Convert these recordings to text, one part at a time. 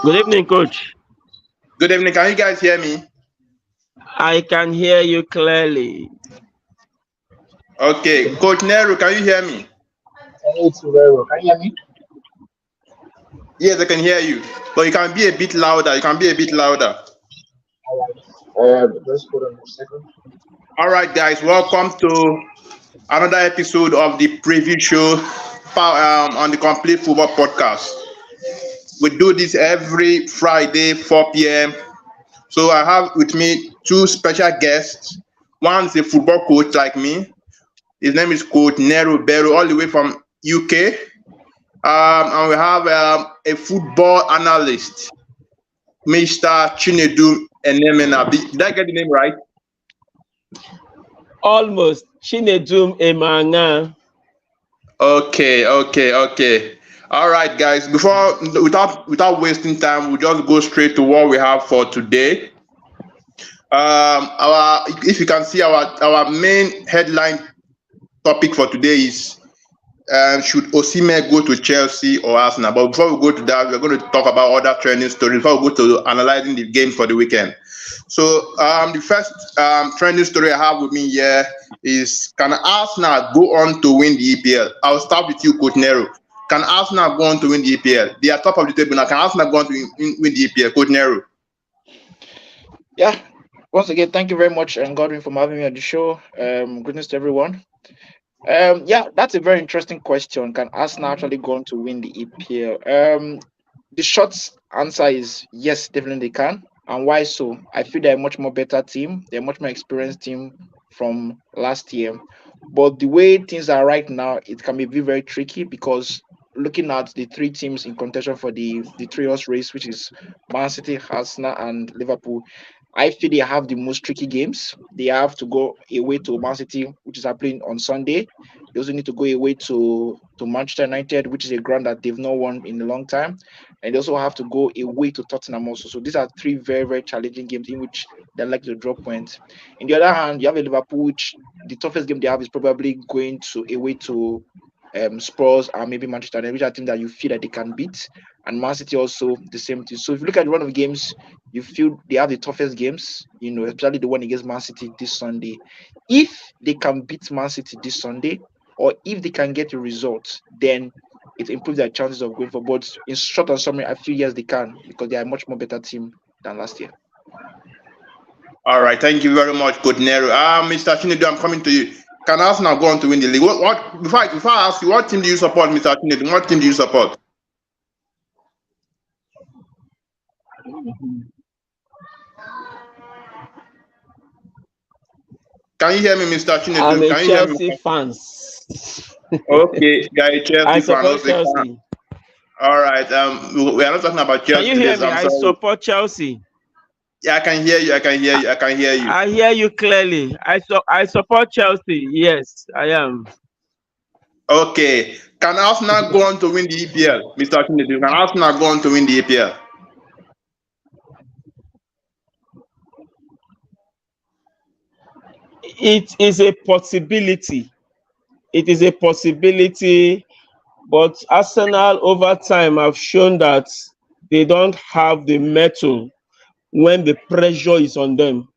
Good evening, coach. Good evening. Can you guys hear me? I can hear you clearly. Okay, Coach Nero, can you hear me? I hear you very well. Can you hear me? Yes, I can hear you. But you can be a bit louder. You can be a bit louder. All right. Just hold on a second. All right, guys. Welcome to another episode of the preview show on the Complete Football Podcast. We do this every Friday, 4 p.m. So I have with me two special guests. One is a football coach like me. His name is Coach Nero Bero, all the way from UK. And we have a football analyst, Mr. Chinedu Enemena. Did I get the name right? Almost. Chinedum Emanga. Okay. All right, guys. Without wasting time, we'll just go straight to what we have for today. If you can see our main headline topic for today is should Osimhen go to Chelsea or Arsenal? But before we go to that, we're going to talk about other trending stories before we go to analyzing the game for the weekend. So the first trending story I have with me here is, can Arsenal go on to win the EPL? I'll start with you, Coach Nero. Can Arsenal go on to win the EPL? They are top of the table now. Can Arsenal go on to win the EPL, Coach Nero? Yeah, Once again, thank you very much, and Godwin, for having me on the show. Greetings to everyone. Yeah, that's a very interesting question. Can Arsenal actually go on to win the EPL? The short answer is yes, definitely they can. And why so? I feel they're a much more better team. They're a much more experienced team from last year. But the way things are right now, it can be very, very tricky because looking at the three teams in contention for the three-horse race, which is Man City, Arsenal, and Liverpool, I feel they have the most tricky games. They have to go away to Man City, which is happening on Sunday. They also need to go away to Manchester United, which is a ground that they've not won in a long time, and they also have to go away to Tottenham also. So these are three very, very challenging games in which they're likely to drop points. In the other hand, you have a Liverpool, which the toughest game they have is probably going to away to Spurs and maybe Manchester United, which are teams that you feel that they can beat. And Man City also the same thing. So if you look at the run of games, you feel they have the toughest games, especially the one against Man City this Sunday. If they can beat Man City this Sunday, or if they can get a result, then it improves their chances of going for. But in short and summary, I feel yes they can because they are a much more better team than last year. All right, thank you very much, Coach Nero. Mr. Chinedu, I'm coming to you. Can Arsenal go on to win the league? What before I ask you, what team do you support, Mr. Chinedu? What team do you support? Can you hear me, Mr. I'm Chinedu? a Can you hear me? Chelsea fans. Okay, you are a I Chelsea fan. support Also, Chelsea. all right. We are not talking about Can Chelsea you today, hear so me? I'm I sorry. support Chelsea. Yeah, I can hear you. I can hear you. I can hear you. I hear you clearly. I support Chelsea. Yes, I am. Okay. Can Arsenal go on to win the EPL, Mr. Chinedu? Can Arsenal go on to win the EPL? It is a possibility. It is a possibility, but Arsenal over time have shown that they don't have the mettle when the pressure is on them.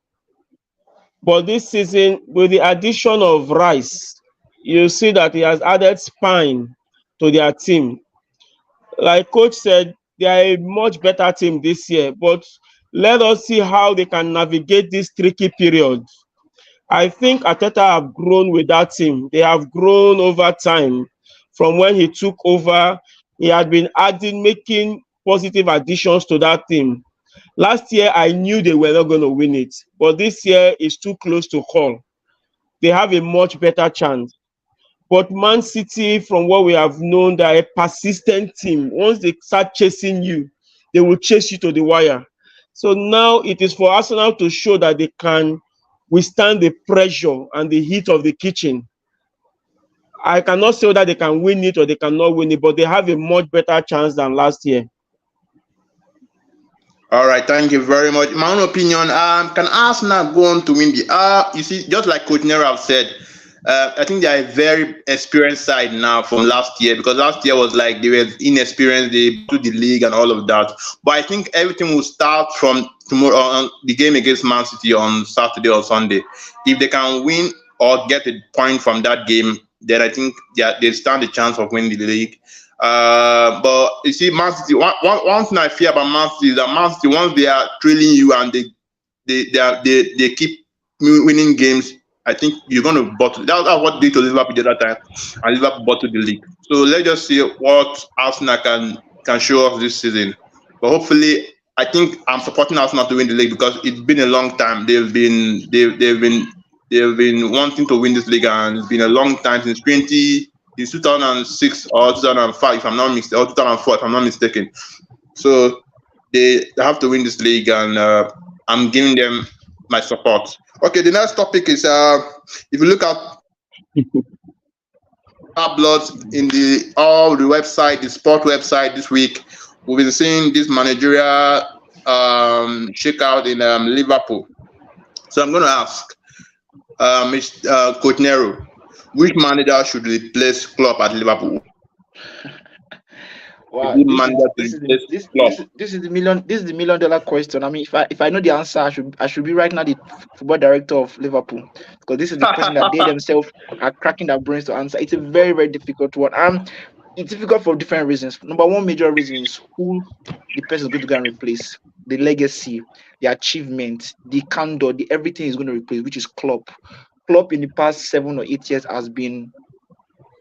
But this season, with the addition of Rice, you see that he has added spine to their team. Like coach said, they are a much better team this year, but let us see how they can navigate this tricky period. I think Ateta have grown with that team. They have grown over time. From when he took over, he had been adding, making positive additions to that team. Last year, I knew they were not going to win it, but this year is too close to call. They have a much better chance. But Man City, from what we have known, they're a persistent team. Once they start chasing you, they will chase you to the wire. So now it is for Arsenal to show that they can withstand the pressure and the heat of the kitchen. I cannot say that they can win it or they cannot win it, but they have a much better chance than last year. All right, thank you very much. My own opinion, can Arsenal go on to win the? You see, just like Coach Nero have said, I think they are a very experienced side now from last year because last year was like they were inexperienced, they to the league and all of that. But I think everything will start from tomorrow on the game against Man City on Saturday or Sunday. If they can win or get a point from that game, then I think they stand a chance of winning the league. But you see, Man City. One thing I fear about Man City is that Man City, once they are trailing you and they keep winning games, I think you're going to bottle. That's what they did to Liverpool the other time, and Liverpool bottled the league. So let's just see what Arsenal can show us this season. But hopefully, I think I'm supporting Arsenal to win the league because it's been a long time. They've been wanting to win this league, and it's been a long time since 2006 or 2005, if I'm not mistaken, or 2004, if I'm not mistaken. So they have to win this league, and I'm giving them my support. Okay, the next topic is if you look at tabloids in the website, the sport website this week, we've been seeing this managerial shakeout in Liverpool. So I'm going to ask Coach Nero, which manager should replace Klopp at Liverpool? Wow, Good manager to replace Klopp. this is the million-dollar question. I mean, if I know the answer, I should be right now the football director of Liverpool because this is the question that they themselves are cracking their brains to answer. It's a very, very difficult one. It's difficult for different reasons. Number one major reason is who the person is going to go and replace. the legacy, the achievement, the candor, the everything is going to replace, which is Klopp. Klopp in the past 7 or 8 years has been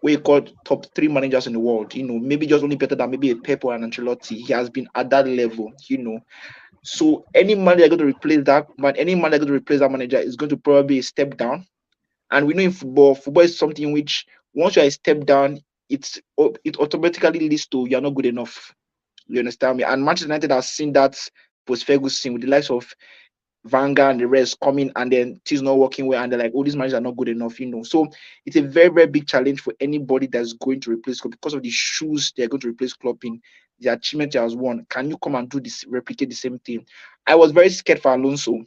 what you call top three managers in the world. Maybe just only better than maybe a Pep or an Ancelotti. He has been at that level. So any manager going to replace that man, any manager going to replace that manager is going to probably be a step down. And we know in football is something which once you're a step down, it automatically leads to you're not good enough. You understand me? And Manchester United has seen that post Ferguson with the likes of Vanga and the rest coming, and then things not working well, and they're like, oh, these managers are not good enough. So it's a very, very big challenge for anybody that's going to replace Klopp because of the shoes they're going to replace Klopp in, the achievement he has won. Can you come and do this, replicate the same thing? I was very scared for Alonso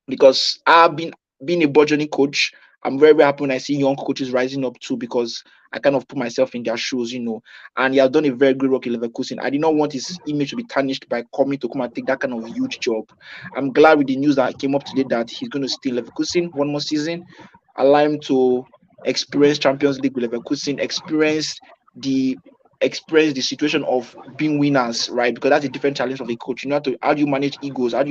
because I've been being a burgeoning coach. I'm very, very happy when I see young coaches rising up too, because I kind of put myself in their shoes. And he has done a very good work in Leverkusen. I did not want his image to be tarnished by coming to come and take that kind of huge job. I'm glad with the news that came up today that he's going to stay in Leverkusen one more season, allow him to experience Champions League with Leverkusen, experience the situation of being winners, right? Because that's a different challenge of a coach. How do you manage egos? How do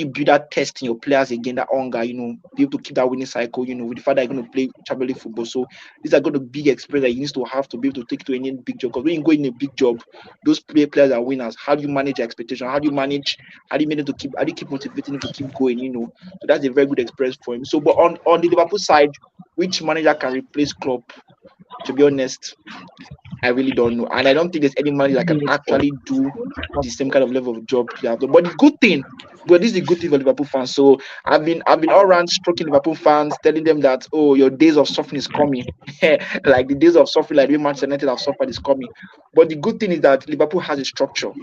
you build that test in your players again, that hunger, be able to keep that winning cycle, with the fact that you're going to play Champions League football. So these are going to be big experience that you need to have to be able to take to any big job. Because when you go in a big job, those players are winners. How do you manage your expectation? How do you manage them to how do you keep motivating them to keep going? So that's a very good experience for him. So, but on the Liverpool side, which manager can replace Klopp? To be honest, I really don't know. And I don't think there's any manager that can actually do the same kind of level of job they have done. But the good thing, but this is the good thing for Liverpool fans. So I've been all around stroking Liverpool fans, telling them that, oh, your days of suffering is coming. Like the days of suffering, like the way Manchester United have suffered, is coming. But the good thing is that Liverpool has a structure,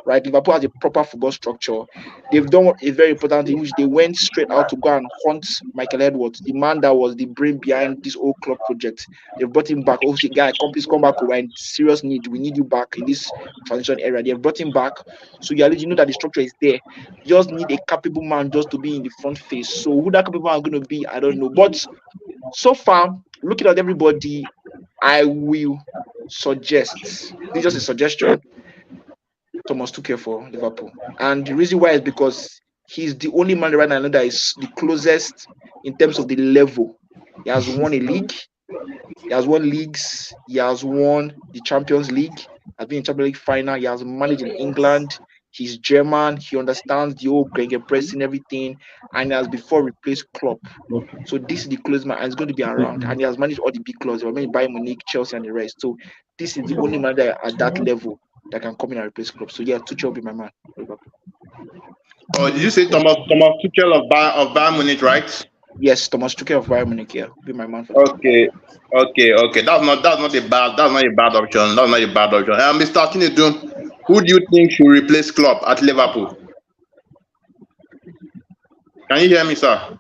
right? Liverpool has a proper football structure. They've done a very important thing, which they went straight out to go and hunt Michael Edwards, the man that was the brain behind this whole club project. They've brought him back. Oh, say, guy, come please come back. We're in serious need. We need you back in this transition area. They've brought him back. So you know that the structure is there. You just need a capable man just to be in the front face. So who that capable man is going to be, I don't know. But so far, looking at everybody, I will suggest, this is just a suggestion, Thomas Tuchel for Liverpool. And the reason why is because he's the only man right now that is the closest in terms of the level. He has won a league. He has won leagues. He has won the Champions League. Has been in Champions League final. He has managed in England. He's German. He understands the whole Genge press and everything. And he has before replaced Klopp. So this is the close man, and he's going to be around. And he has managed all the big clubs. He has managed Bayern Munich, Chelsea, and the rest. So this is the only man that at that level that can come in and replace Klopp. So yeah, Tuchel will be my man. Oh, did you say Thomas Tuchel of Bayern Munich, right? Yes, Thomas Tuchel of Bayern Munich, yeah, will be my man for that. Okay. That's not a bad option. That's not a bad option. Mr. Chinedu, who do you think should replace Klopp at Liverpool? Can you hear me, sir?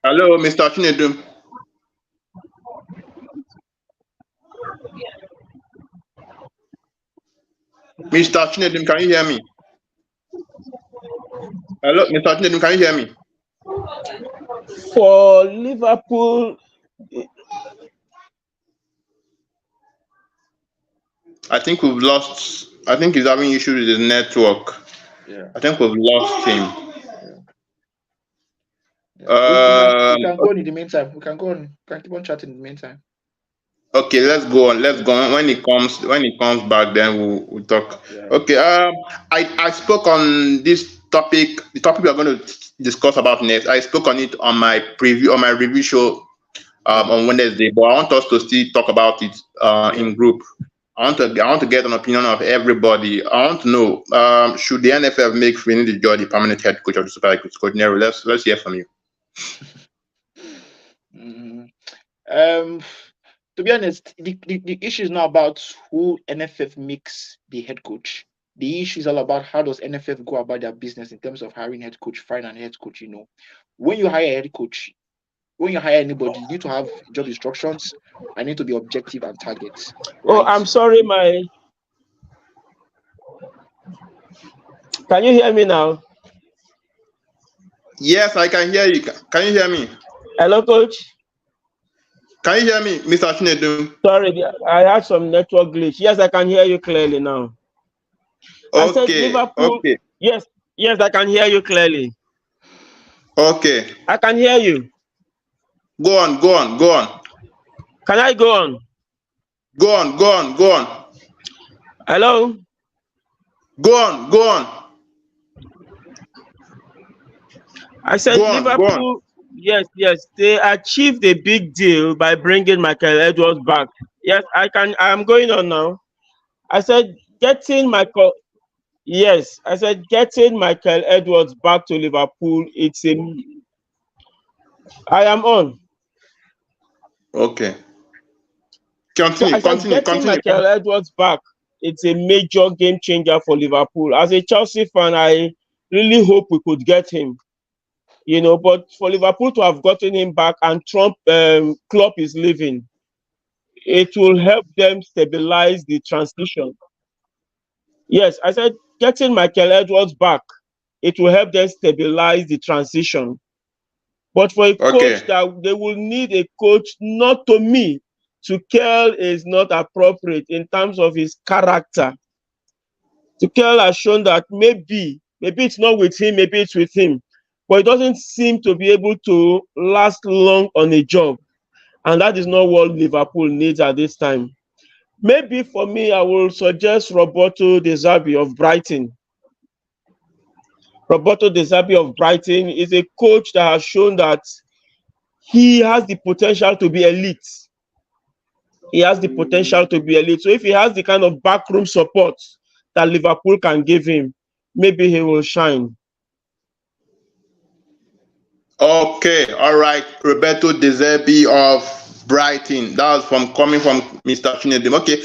Hello, Mr. Chinedu. Mr. Chinedu, can you hear me? Hello, Mr. Chinedu, can you hear me? For Liverpool, I think we've lost. I think he's having issues with his network. Yeah. I think we've lost him. Yeah. We can go on in the meantime. We can go on. We can keep on chatting in the meantime. Okay, let's go on. When it comes back, then we'll talk. Yeah. Okay. I spoke on this topic. The topic we are going to discuss about next. I spoke on it on my review show on Wednesday, but I want us to still talk about it in group. I want to get an opinion of everybody. I want to know, should the NFF make Finidi George the permanent head coach of the Super Eagles coordinator? Let's hear from you. To be honest, the issue is not about who NFF makes the head coach. The issue is all about how does NFF go about their business in terms of hiring head coach, firing head coach. When you hire a head coach, when you hire anybody, you need to have job instructions. I need to be objective and targets. Right? Oh, I'm sorry, Can you hear me now? Yes, I can hear you. Can you hear me? Hello, coach. Can you hear me, Mr. Chinedum? Sorry, I had some network glitch. Yes, I can hear you clearly now. I said Okay, Liverpool. okay, Yes, yes, I can hear you clearly. okay. I can hear you. Go on, go on, go on. Can I go on? Go on, go on, go on. Hello? Go on, go on. I Go said on, go on. Liverpool. Yes, yes, they achieved a big deal by bringing Michael Edwards back. Yes, I can. I'm going on now. I said getting Michael. Yes, I said getting Michael Edwards back to Liverpool. It's a. I am on. Okay. So I Continue, said continue, getting continue. Michael Edwards back. It's a major game changer for Liverpool. As a Chelsea fan, I really hope we could get him. But for Liverpool to have gotten him back and Klopp is leaving, it will help them stabilize the transition. Yes, I said getting Michael Edwards back, it will help them stabilize the transition. But for a coach Okay. that they will need a coach, not to me, Tuchel is not appropriate in terms of his character. Tuchel has shown that maybe it's not with him, maybe it's with him, but he doesn't seem to be able to last long on a job, and that is not what Liverpool needs at this time. Maybe for me, I will suggest Roberto De Zerbi of Brighton. Roberto De Zerbi of Brighton is a coach that has shown that he has the potential to be elite. He has the potential to be elite. So if he has the kind of backroom support that Liverpool can give him, maybe he will shine. Okay, all right. Roberto De Zerbi of Brighton. That was from coming from Mr. Chinedum. Okay,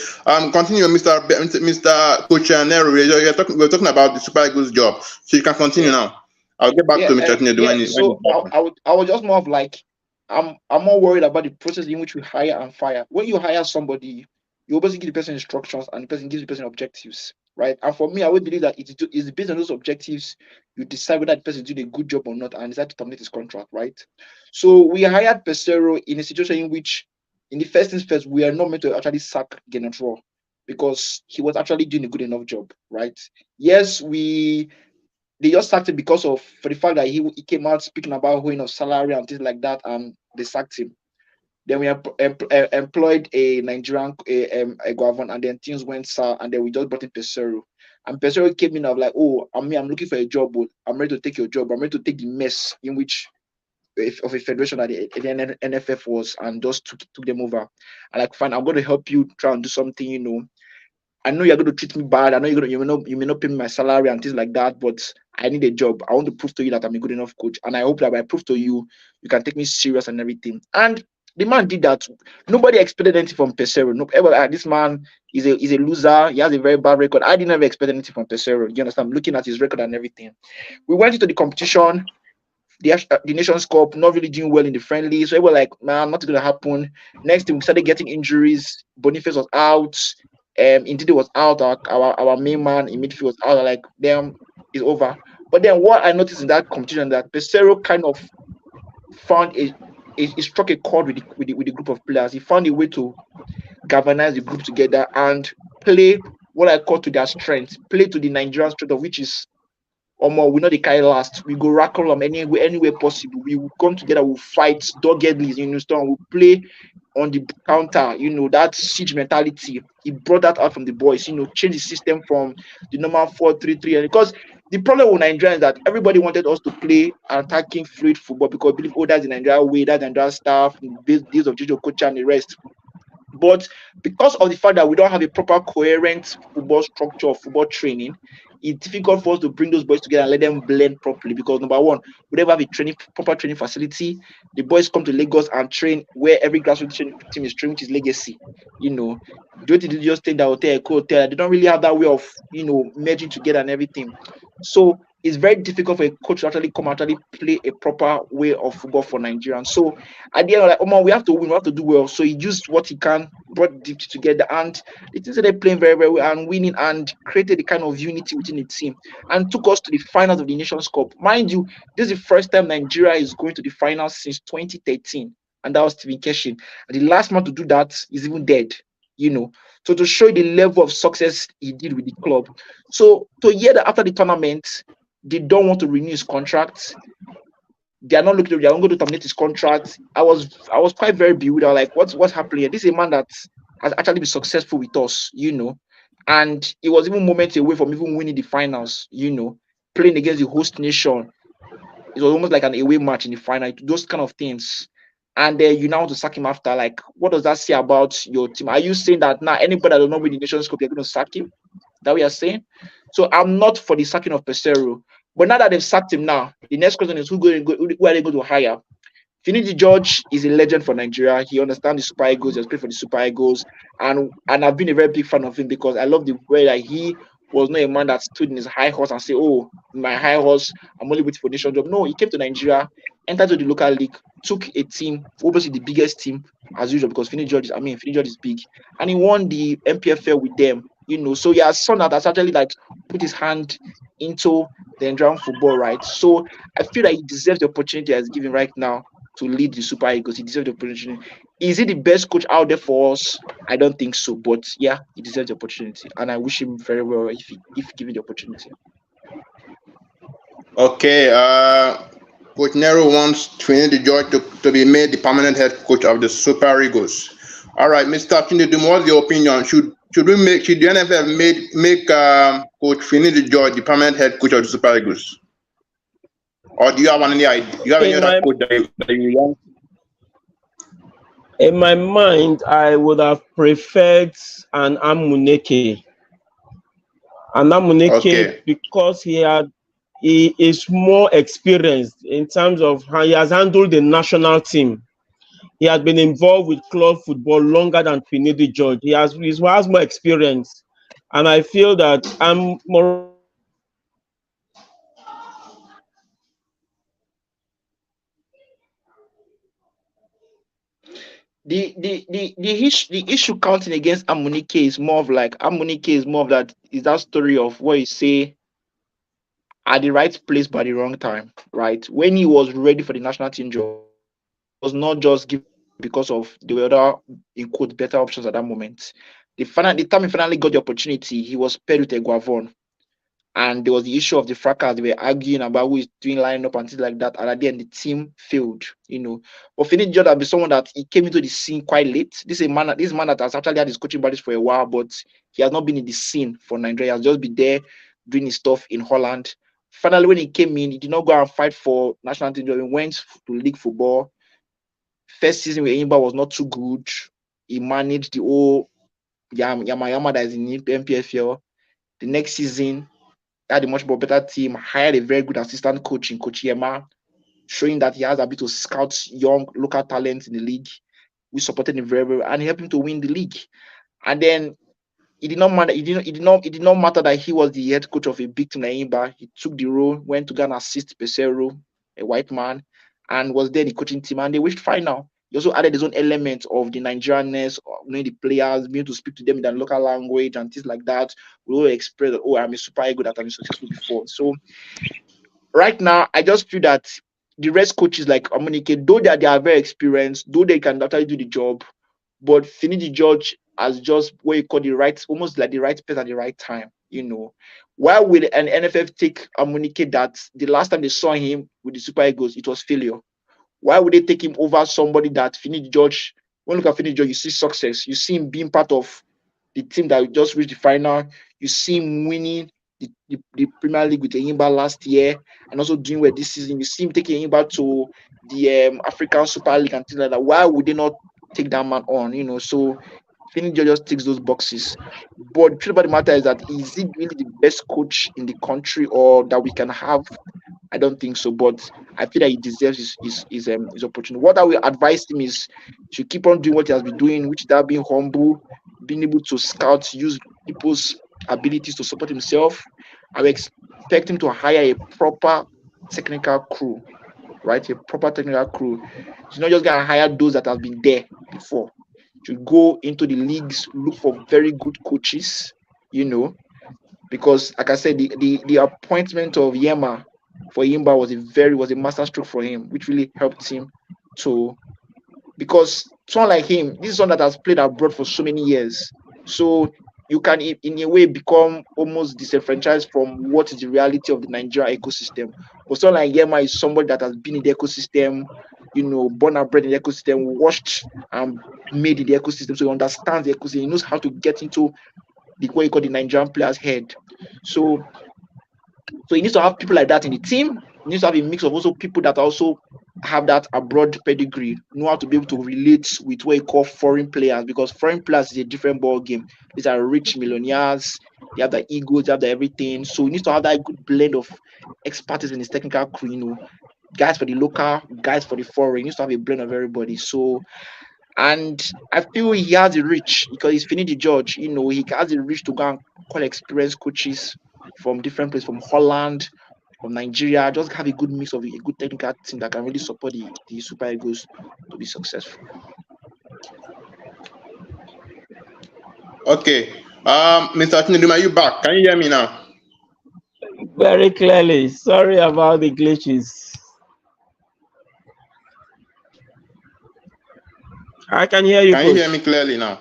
continue, Mr. Coach Nero. We're talking about the Super Eagles job, so you can continue Yeah, now. I'll get back yeah, to Mr. Chinedum yeah. when So he's back. I was just more of like, I'm more worried about the process in which we hire and fire. When you hire somebody, you obviously give the person instructions and the person gives the person objectives, right? And for me, I would believe that it's based on those objectives you decide whether the person is doing a good job or not and decide to terminate his contract, right? So we hired Pesero in a situation in which, in the first instance, we are not meant to actually sack Genetro because he was actually doing a good enough job, right? Yes, they just sacked him because of for the fact that he came out speaking about going of salary and things like that, and they sacked him. Then we employed a Nigerian a Guavon, and then things went south, and then we just brought in Pesero. And Pesero came in of like, oh, I'm looking for a job, but I'm ready to take your job. I'm ready to take the mess in which of a federation that the NFF was, and just took them over. And like, fine, I'm going to help you try and do something, I know you're going to treat me bad. I know you may not pay me my salary and things like that, but I need a job. I want to prove to you that I'm a good enough coach, and I hope that when I prove to you, you can take me serious and everything. And the man did that. Nobody expected anything from Pesero. No, this man is a loser. He has a very bad record. I didn't ever expect anything from Pesero. You understand? I'm looking at his record and everything. We went into the competition, the Nations Cup, not really doing well in the friendly. So we were like, man, nothing's gonna happen. Next thing we started getting injuries. Boniface was out. Indeed was out. Our main man in midfield was out. Like, damn, it's over. But then what I noticed in that competition that Pesero kind of found he struck a chord with the group of players. He found a way to galvanize the group together and play what I call to their strength, play to the Nigerian strength of which is or more, we know the carry last. We go rackle them anywhere possible. We will come together, we'll fight doggedly, we'll play on the counter, that siege mentality. He brought that out from the boys, change the system from the normal 4-3-3. And because the problem with Nigeria is that everybody wanted us to play attacking fluid football because we believe, oh, that's the Nigeria way, that's the Nigeria staff, days of Jojo Kocha and the rest. But because of the fact that we don't have a proper coherent football structure or football training, it's difficult for us to bring those boys together and let them blend properly. Because number one, we never have a proper training facility. The boys come to Lagos and train where every grassroots team is training, which is legacy. Don't they just take that hotel? They don't really have that way of merging together and everything. So it's very difficult for a coach to actually come and actually play a proper way of football for Nigerians. So at the end, like, we have to win, we have to do well. So he used what he can, brought the team together, and the things that they're playing very, very well and winning and created a kind of unity within the team and took us to the finals of the Nations Cup. Mind you, this is the first time Nigeria is going to the finals since 2013. and that was Stephen Keshin. And the last man to do that is even dead, you know. So to show you the level of success he did with the club. So to hear that after the tournament, they don't want to renew his contract, they are not looking to, they are not going to terminate his contract. I was quite very bewildered. Like, what's happening here? This is a man that has actually been successful with us, you know. And it was even moments away from even winning the finals, you know, playing against the host nation. It was almost like an away match in the final, those kind of things. And you now want to sack him after. Like, what does that say about your team? Are you saying that now anybody that does not win the Nations Cup, you're going to sack him? That we are saying? So I'm not for the sacking of Pesero. But now that they've sacked him now, the next question is who are they going to hire? Finidi George is a legend for Nigeria. He understands the Super Eagles. He has played for the Super Eagles, and I've been a very big fan of him because I love the way that he was not a man that stood in his high horse and say, "Oh, my high horse, I'm only waiting for nation job." No, he came to Nigeria, entered to the local league, took a team, obviously the biggest team as usual because Finidi George is big, and he won the MPFL with them. You know, so he has someone that has actually like put his hand into the Nigerian football, right? So I feel that he deserves the opportunity as given right now to lead the Super Eagles. He deserves the opportunity. Is he the best coach out there for us? I don't think so. But yeah, he deserves the opportunity. And I wish him very well if given the opportunity. Okay, Coach Nero wants Trinity George to be made the permanent head coach of the Super Eagles. All right, Mr. Trinity, what's your opinion? Should the NFL make Coach Trinity George the permanent head coach of the Super Eagles? Or do you have any idea? Do you have any In other my coach that you want? in my mind, I would have preferred an Amuneke. An Amuneke Okay. because he is more experienced in terms of how he has handled the national team. He has been involved with club football longer than Finidi George. He has more experience, and I feel that I'm moreover he has been involved with national team before. The issue counting against Amunike is more of like Amunike is more of that is that story of what you say at the right place by the wrong time, right? When he was ready for the national team job, he was not just given the job because of the other in quote better options at that moment. The time he finally got the opportunity, he was paired with Eguavon, and there was the issue of the fracas. They were arguing about who is doing line up and things like that. And at the end, the team failed, you know. But Finidi Jordan be someone that he came into the scene quite late. This man that has actually had his coaching bodies for a while, but he has not been in the scene for Nigeria. He has just been there doing his stuff in Holland. Finally, when he came in, he did not go and fight for national team job. He went to league football. First season with Enyimba was not too good. He managed the whole Yama that is in MPFL. The next season, had a much more better team, hired a very good assistant coach in Coach Yema, showing that he has a bit to scout young local talent in the league. We supported him very well and he helped him to win the league. And then it did not matter. It did not matter that he was the head coach of a big team like Imba. He took the role, went to go and assist Pesero, a white man, and was there the coaching team. And they reached final. He also added his own element of the Nigerianness, knowing the players, being able to speak to them in their local language and things like that. We will express that, oh, I'm a super good that I've been successful before. So right now, I just feel that the rest coaches like Amunike, though they are very experienced, though they can actually do the job, but Finidi George has just what you call the right, almost like the right place at the right time. You know, why will an NFF take Amunike that the last time they saw him with the Super Eagles, it was failure? Why would they take him over somebody that Finidi George? When you look at Finidi George, you see success. You see him being part of the team that just reached the final. You see him winning the Premier League with Enyimba last year and also doing well this season. You see him taking Enyimba to the African Super League and things like that. Why would they not take that man on? You know, so Finidi just ticks those boxes. But the truth about the matter is that is he really the best coach in the country or that we can have? I don't think so, but I feel that he deserves his opportunity. What I will advise him is to keep on doing what he has been doing, which is that being humble, being able to scout, use people's abilities to support himself. I will expect him to hire a proper technical crew, right? A proper technical crew. He's not just gonna hire those that have been there before. To go into the leagues, look for very good coaches, you know, because like I said, the appointment of Yema for Yimba was a masterstroke for him, which really helped him to because someone like him, this is someone that has played abroad for so many years. So you can, in a way, become almost disenfranchised from what is the reality of the Nigeria ecosystem. But someone like Yema is somebody that has been in the ecosystem, born and bred in the ecosystem, watched and made in the ecosystem. So he understands the ecosystem. He knows how to get into the what you call the Nigerian player's head. So he needs to have people like that in the team. He needs to have a mix of also people that also have that abroad pedigree, know how to be able to relate with what you call foreign players, because foreign players is a different ball game. These are rich millionaires, they have the egos, they have the everything. So he needs to have that good blend of expertise in his technical crew, guys for the local, guys for the foreign. He needs to have a blend of everybody. So, and I feel he has the reach because he's finished the judge. He has the reach to go and call experienced coaches from different places, from Holland, from Nigeria. Just have a good mix of a good technical team that can really support the Super Eagles to be successful. Okay. Mr. Chinedum, are you back? Can you hear me now? Very clearly. Sorry about the glitches. I can hear you, Can you hear me coach. clearly now?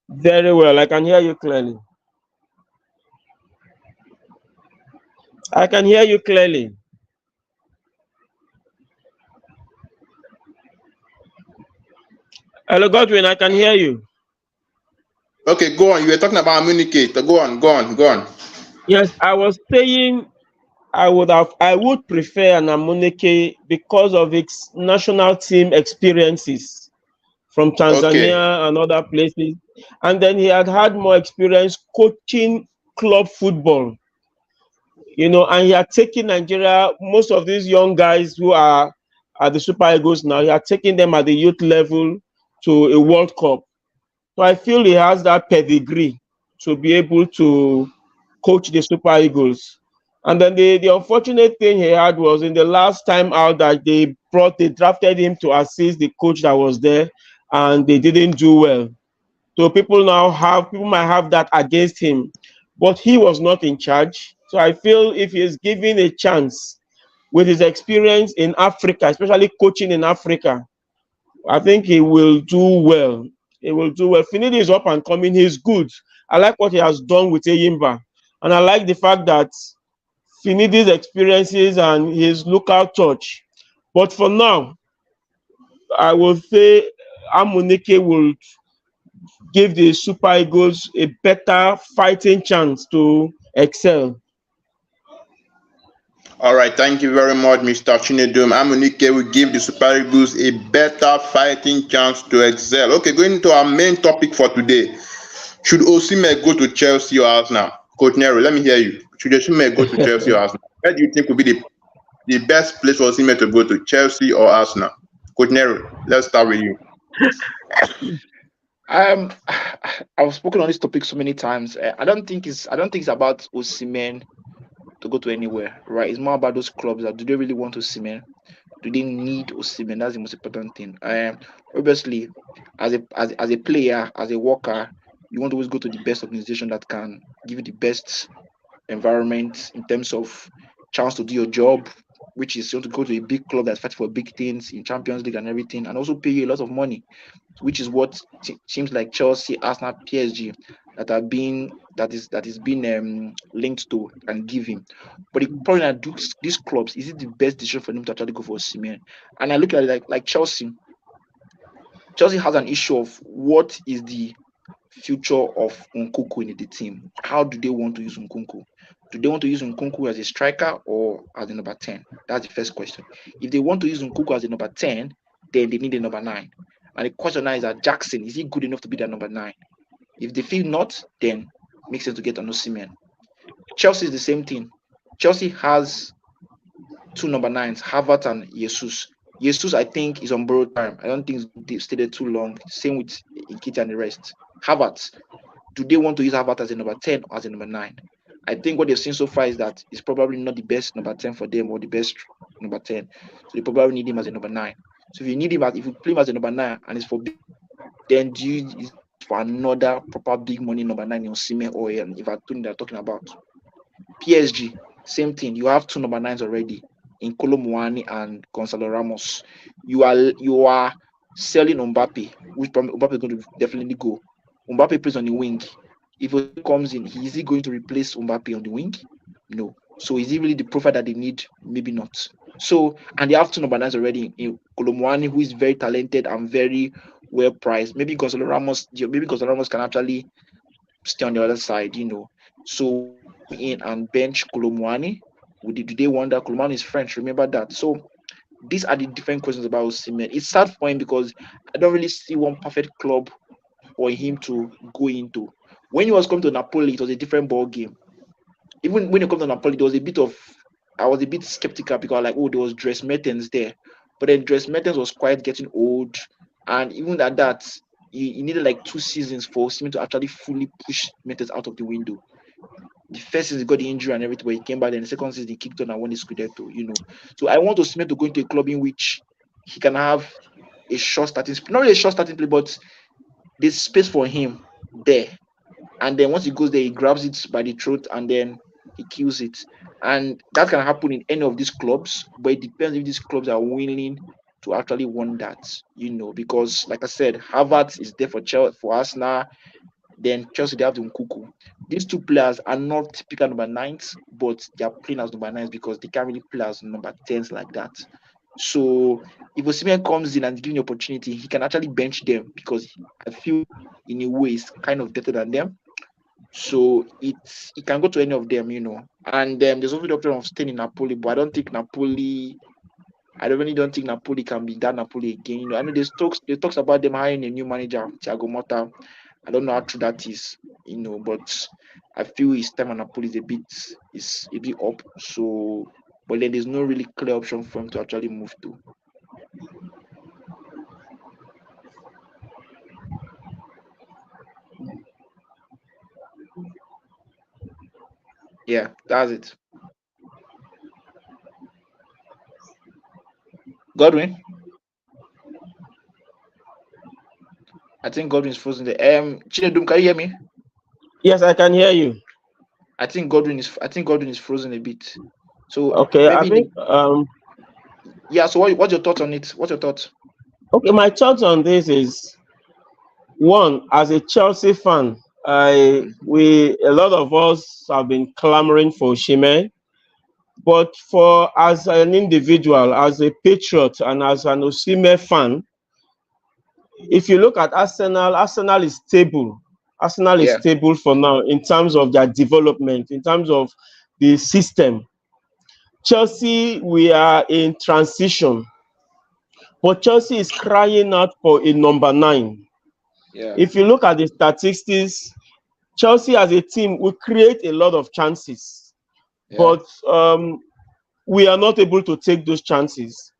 Very well. I can hear you clearly. I can hear you clearly. Hello, Godwin. I can hear you. Okay, go on. You were talking about communicate. Go on, go on, go on. Yes, I was saying I would prefer an Amuneke because of its national team experiences from Okay. Tanzania and other places. And then he had more experience coaching club football, and he had taken Nigeria, most of these young guys who are at the Super Eagles now, he had taken them at the youth level to a World Cup. So I feel he has that pedigree to be able to coach the Super Eagles. And then the unfortunate thing he had was in the last time out that they drafted him to assist the coach that was there, and they didn't do well. So people might have that against him, but he was not in charge. So I feel if he is given a chance with his experience in Africa, especially coaching in Africa, I think he will do well. He will do well. Finidi is up and coming. He's good. I like what he has done with Eyimba. And I like the fact that Finidi's experiences and his local touch. But for now, I will say Amunike will give the Super Eagles a better fighting chance to excel. All right. Thank you very much, Mr. Chinedum. Amunike will give the Super Eagles a better fighting chance to excel. Okay, going to our main topic for today. Should Osimhen go to Chelsea or Arsenal? Coach Nero, let me hear you. Should Osimhen go to Chelsea or Arsenal? Where do you think would be the best place for Osimhen to go to, Chelsea or Arsenal? Coach Nero, let's start with you. Um, I've spoken on this topic so many times. I don't think it's about Osimhen to go to anywhere, right? It's more about those clubs that do they really want Osimhen? Do they need Osimhen? That's the most important thing. Obviously, as a player, as a worker, you want to always go to the best organization that can give you the best environment in terms of chance to do your job, which is you want to go to a big club that's fighting for big things in Champions League and everything, and also pay you a lot of money, which is what seems like Chelsea, Arsenal, PSG that is being linked to and give him. But the problem that these clubs, is it the best decision for them to actually go for Osimhen? And I look at it like Chelsea. Chelsea has an issue of what is the future of Nkunku in the team. How do they want to use Nkunku? Do they want to use Nkunku as a striker or as a number 10? That's the first question. If they want to use Nkunku as a number 10, then they need a number 9. And the question now is that Jackson, is he good enough to be that number 9? If they feel not, then makes sense to get an Osimhen. Chelsea is the same thing. Chelsea has two number 9s, Havertz and Jesus. Jesus, I think, is on borrowed time. I don't think they stayed there too long. Same with Ikiti and the rest. Havertz, do they want to use Havertz as a number 10 or as a number 9? I think what they've seen so far is that it's probably not the best number 10 for them or the best number 10. So they probably need him as a number 9. So if you play him as a number 9 and it's for big, then is it for another proper big money number 9 in Osimhen or if I think they're talking about PSG, same thing. You have two number 9s already in Kolo Muani and Gonzalo Ramos. You are selling Mbappe, which probably Mbappe is going to definitely go. Mbappe plays on the wing. If Osimhen comes in, is he going to replace Mbappe on the wing? No. So is he really the profile that they need? Maybe not. So, and they have two number nines already in Kolomwani, who is very talented and very well priced. Maybe Gonzalo Ramos can actually stay on the other side, So will they come in and bench Kolomwani? Do they want that? Kolomwani is French, remember that. So these are the different questions about Osimhen. It's sad for him because I don't really see one perfect club for him to go into. When he was coming to Napoli, it was a different ball game. Even when he came to Napoli, there was a bit of I was a bit skeptical because like, oh, there was Dres Mertens there, but then Dres Mertens was quite getting old, and even at that, he needed like 2 seasons for Osimhen to actually fully push Mertens out of the window. The first season he got the injury and everything, but he came back. Then the second season he kicked on and won the Scudetto. So I want Osimhen to go into a club in which he can have a short starting, not really a short starting play, but there's space for him there. And then once he goes there, he grabs it by the throat and then he kills it. And that can happen in any of these clubs, but it depends if these clubs are willing to actually want that. Because like I said, Harvard is there for Chelsea, for Arsenal. Then Chelsea, they have the Nkuku. These two players are not typical number nines, but they are playing as number nines because they can't really play as number tens like that. So if Osimhen comes in and given the opportunity, he can actually bench them because I feel in a way he's kind of better than them. So it can go to any of them. And there's also the option of staying in Napoli, but I really don't think Napoli can be that Napoli again. I know there's talks about them hiring a new manager, Thiago Motta. I don't know how true that is. But I feel his time at Napoli is a bit up. So, but then there's no really clear option for him to actually move to. Yeah, that's it. Godwin, I think Godwin is frozen there. Chinedum, can you hear me? Yes, I can hear you. I think Godwin is frozen a bit. So Okay, I maybe think yeah. So what's your thoughts on it? What's your thoughts? okay, my thoughts on this is one, as a Chelsea fan, I Mm, we a lot of us have been clamoring for Osimhen, but for as an individual, as a patriot, and as an Osimhen fan, if you look at Arsenal, Arsenal is stable. Arsenal is yeah, stable for now in terms of their development, in terms of the system. Chelsea, we are in transition, but Chelsea is crying out for a number nine. yeah, If you look at the statistics, Chelsea as a team will create a lot of chances, yeah, but we are not able to take those chances.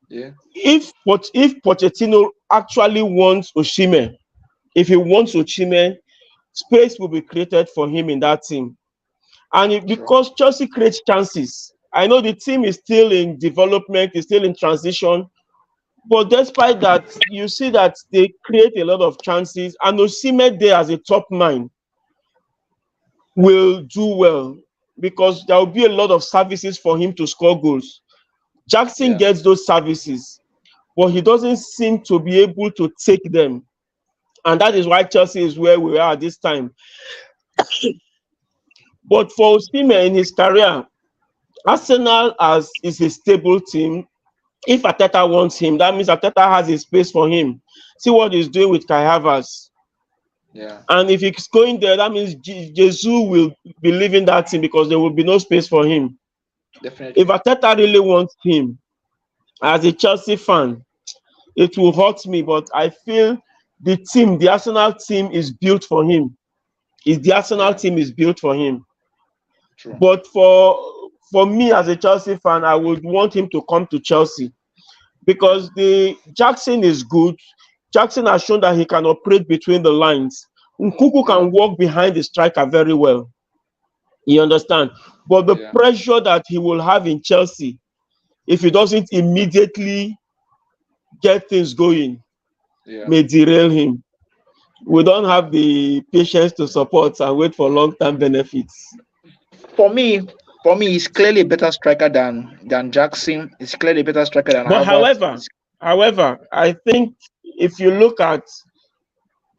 yeah. If Pochettino actually wants Osimhen, if he wants Osimhen, space will be created for him in that team. And True. because Chelsea creates chances, I know the team is still in development, is still in transition, but despite that, you see that they create a lot of chances, and Osimhen there as a top nine will do well because there will be a lot of services for him to score goals. Jackson Yeah, gets those services, but he doesn't seem to be able to take them. And that is why Chelsea is where we are at this time. But for Osimhen in his career, Arsenal is a stable team. If Ateta wants him, that means Ateta has a space for him. See what he's doing with Kai Havertz. yeah, And if he's going there, that means Jesus will be leaving that team because there will be no space for him. If definitely. Ateta really wants him, as a Chelsea fan, it will hurt me, but I feel the Arsenal team is built for him. The Arsenal Yeah, team is built for him. true. But for me as a Chelsea fan, I would want him to come to Chelsea because the Jackson is good. Jackson has shown that he can operate between the lines. Nkuku Yeah, can walk behind the striker very well. You understand? But the yeah, pressure that he will have in Chelsea, if he doesn't immediately get things going, yeah. may derail him. We don't have the patience to support and wait for long-term benefits. For me, he's clearly a better striker than Jackson. He's clearly a better striker than But Harvard. however, However, I think if you look at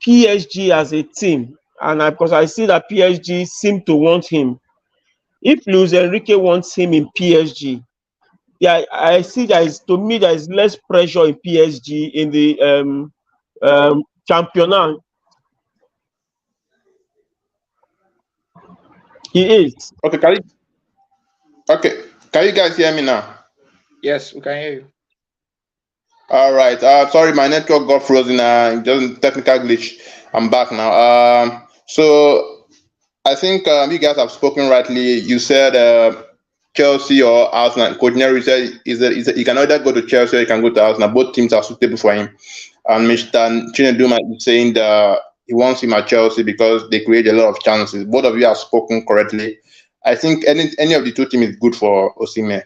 PSG as a team, and because I see that PSG seem to want him, if Luis Enrique wants him in PSG, yeah, I see there is, to me, there is less pressure in PSG in the championnat. He is. Okay, okay, can you guys hear me now? Yes, we can hear you. All right. Sorry, my network got frozen. Just technical glitch. I'm back now. So I think you guys have spoken rightly. You said Chelsea or Arsenal. Coach Neri said is that he can either go to Chelsea or he can go to Arsenal. Both teams are suitable for him. And Mr. Chineduma is saying that he wants him at Chelsea because they create a lot of chances. Both of you have spoken correctly. I think any of the two teams is good for Osimhen.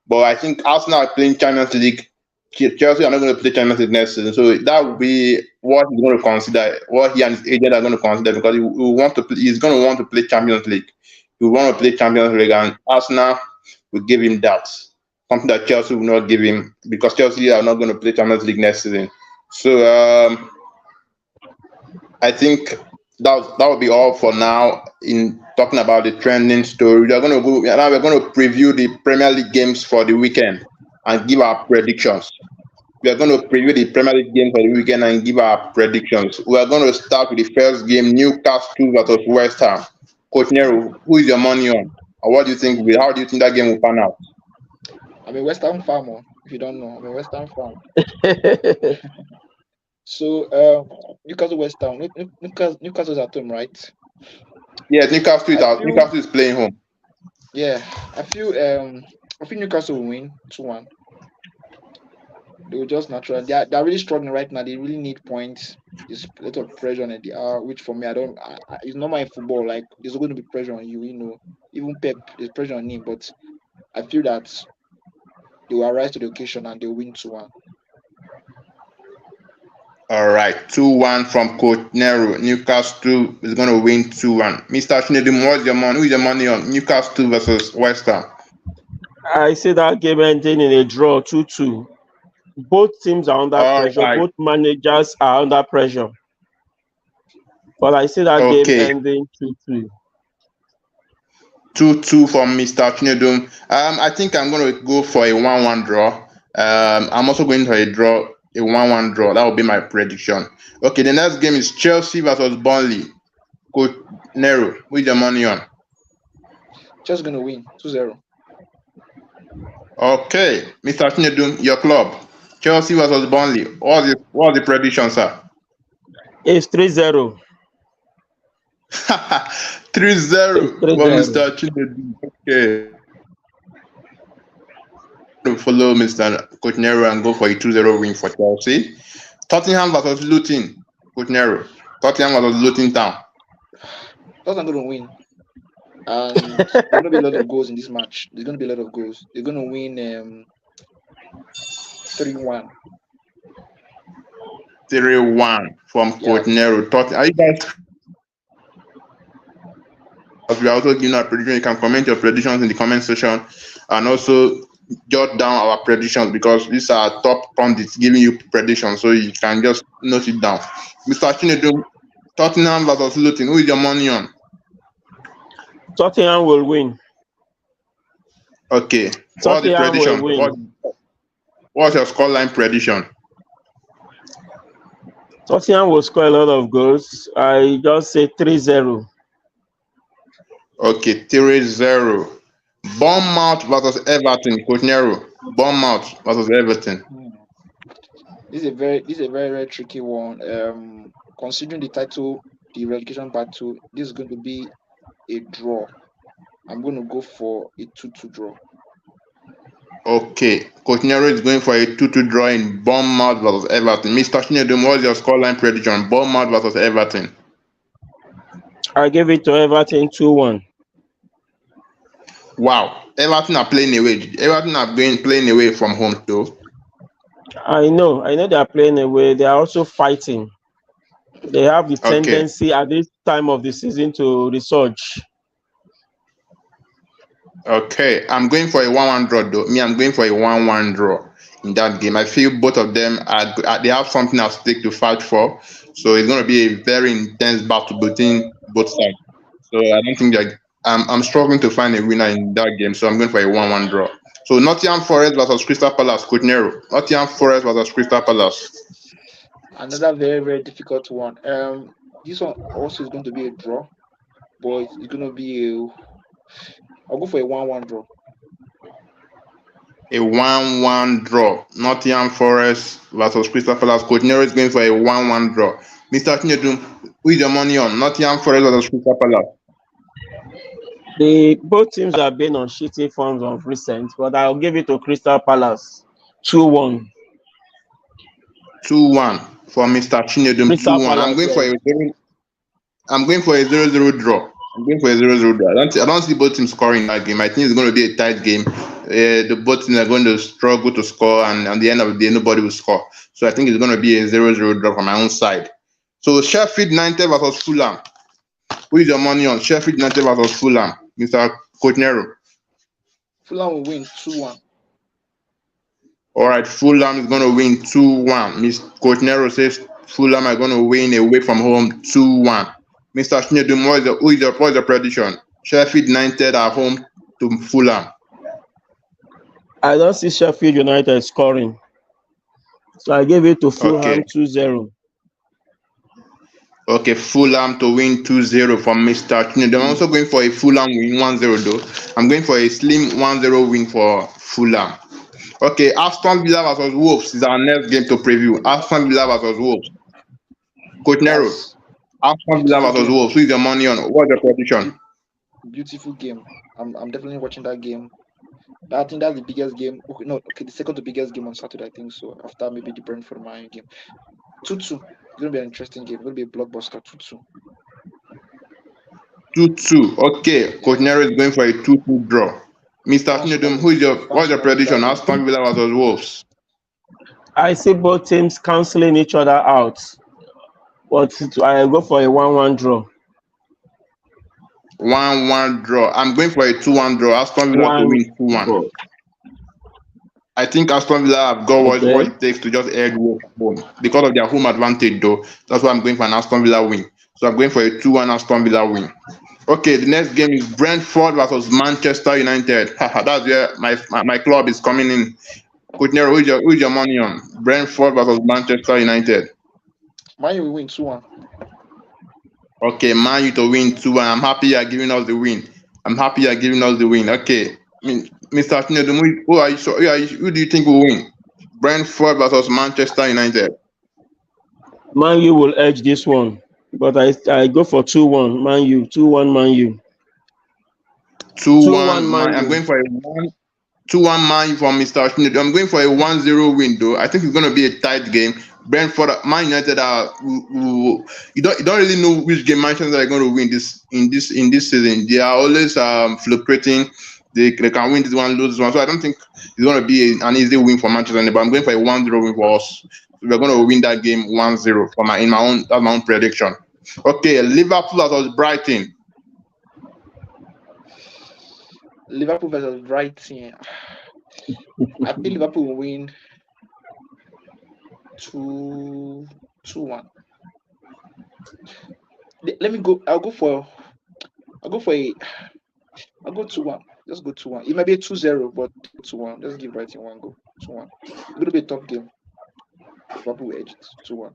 But I think Arsenal are playing Champions League. Chelsea are not going to play Champions League next season, so that will be what he's going to consider, what he and his agent are going to consider, because he will want to play, he's going to want to play Champions League. He will want to play Champions League, and Arsenal will give him that, something that Chelsea will not give him, because Chelsea are not going to play Champions League next season. So I think that would be all for now in talking about the trending story. We are going to go now. We're going to preview the Premier League games for the weekend and give our predictions. We are going to preview the Premier League game for the weekend and give our predictions. We are going to start with the first game, Newcastle versus West Ham. Coach Nero, who is your money on? Or what do you think? How do you think that game will pan out? I'm a West Ham fan, if you don't know. I'm a West Ham fan. So Newcastle West Ham. Newcastle's at home, right? Yes, Newcastle is I out. feel Newcastle is playing home. yeah. I feel Newcastle will win 2-1. They will just naturally they're really struggling right now. They really need points. There's a lot of pressure on it. Which for me it's normal in football, like there's going to be pressure on you, even Pep, there's pressure on him, but I feel that they will rise to the occasion and they'll win 2-1. All right, 2-1 from Coach Nero. Newcastle is going to win 2-1. Mr. Chinedum, what's your money? Who is your money on? Newcastle versus West Ham. I see that game ending in a draw 2-2. Both teams are under All pressure. right. Both managers are under pressure. But I see that game Okay. ending 2-2. 2-2 from Mr. Chinedum. I think I'm going to go for a 1-1 draw. I'm also going for a 1-1 draw. That will be my prediction. Okay, the next game is Chelsea versus Burnley. Coach Nero, who is your money on? Just going to win 2-0. Okay, Mr. Chinedum, your club. Chelsea versus Burnley. What's the prediction, sir? It's 3-0. 3-0 for Mr. Chinedum. Okay. To follow Mr. Coach Nero and go for a 2-0 win for Chelsea. Tottenham versus Luton. Coach Nero. Tottenham versus Luton Town. Tottenham going to win. And there's going to be a lot of goals in this match. There's going to be a lot of goals. They're going to win 3-1. 3-1 from Coach Nero. Are you guys? We are also giving our prediction. You can comment your predictions in the comment section and also jot down our predictions, because these are top pundits giving you predictions, so you can just note it down. Mr. Chinedum, Tottenham versus Luton. Who is your money on? Tottenham will win. Okay. What's the prediction? What's your scoreline prediction? Tottenham will score a lot of goals. I just say 3-0. Okay, 3-0. Bournemouth versus Everton, Coach Nero. Bournemouth versus Everton. This is a very, very tricky one. Considering the title, the relegation battle, this is going to be a draw. I'm going to go for a 2-2 draw. Okay, Coach Nero is going for a 2-2 draw in Bournemouth versus Everton. Mr. Chinedum, what's your scoreline prediction? Bournemouth versus Everton. I give it to Everton 2-1. Wow, Everton are playing away. Everton are playing away from home too. I know they are playing away. They are also fighting. They have the tendency at this time of the season to resurge. Okay, I'm going for a 1-1 draw though. I'm going for a 1-1 draw in that game. I feel both of them they have something at stake to fight for. So it's going to be a very intense battle between both sides. So I don't think that I'm struggling to find a winner in that game. So I'm going for a 1-1 draw. So Nottingham Forest versus Crystal Palace, Coach Nero. Nottingham Forest versus Crystal Palace. Another very, very difficult one. This one also is going to be a draw, but it's going to be a. I'll go for a 1-1 draw. A 1-1 draw. Nottingham Forest versus Crystal Palace. Coach Nero is going for a 1-1 draw. Mr. Chinedu, who is your money on? Nottingham Forest versus Crystal Palace. Both teams have been on shitty forms of recent, but I'll give it to Crystal Palace 2-1. 2-1 for Mr. Chinedum. Crystal 2-1. Palace, yes. I'm going for a 0-0 draw. I'm going for a 0-0 draw. I don't see both teams scoring that game. I think it's going to be a tight game. The both teams are going to struggle to score, and at the end of the day, nobody will score. So I think it's going to be a 0-0 draw from my own side. So Sheffield United versus Fulham. Who is your money on? Sheffield United versus Fulham, Mr. Coach Nero. Fulham will win 2-1. All right, Fulham is going to win 2-1. Miss Coach Nero says Fulham are going to win away from home 2-1. Mr. Shinedum, what is your prediction? Sheffield United are home to Fulham. I don't see Sheffield United scoring. So I give it to Fulham 2-0. Okay, Fulham to win 2-0 from Mr. Shinedum. I'm also going for a Fulham win 1-0 though. I'm going for a slim 1-0 win for Fulham. Okay, Aston Villa versus Wolves is our next game to preview. Aston Villa versus Wolves. Coach Nero, Aston Villa versus Wolves. Who is your money on? What's your prediction? Beautiful game. I'm definitely watching that game. I think that's the biggest game. Okay, no, okay, the second to biggest game on Saturday, I think so. After maybe the Brentford Man game. 2-2. It's gonna be an interesting game. It's gonna be a blockbuster. 2-2. 2-2. Okay, Coach Nero is going for a 2-2 draw. Mr. Shinedum, what's your prediction? Aston Villa versus Wolves. I see both teams cancelling each other out, but I go for a 1-1 draw. 1-1 draw. I'm going for a 2-1 draw. Aston Villa to win 2-1. I think Aston Villa have got what it takes to just edge Wolves home because of their home advantage, though. That's why I'm going for an Aston Villa win. So I'm going for a 2-1 Aston Villa win. Okay, the next game is Brentford versus Manchester United. That's where my club is coming in. Coach Nero, who's your money on? Brentford versus Manchester United. Man U will win 2-1. Okay, Man U to win 2-1. I'm happy you're giving us the win. Okay, Mr. Chinedu, who do you think will win? Brentford versus Manchester United. Man U will edge this one, but I go for 2-1 Man U. 2-1 Man U. 2-1 Man U. I'm going for a 2-1 Man U from Mr. Chinedu. I'm going for a 1-0 win, though. I think it's going to be a tight game. Brentford, Man United you don't really know which game Manchester are going to win in this season. They are always fluctuating. They can win this one, lose this one. So I don't think it's going to be an easy win for Manchester United. But I'm going for a 1-0 win for us. So we're going to win that game 1-0 that's my own prediction. Okay, Liverpool versus Brighton. Liverpool versus Brighton. I think Liverpool will win 2-1. Let me go. I'll go 2-1. Just go 2-1. It might be a 2-0, but 2-1. Just give Brighton one go. 2-1. It's gonna be a tough game. Liverpool will edge it 2-1.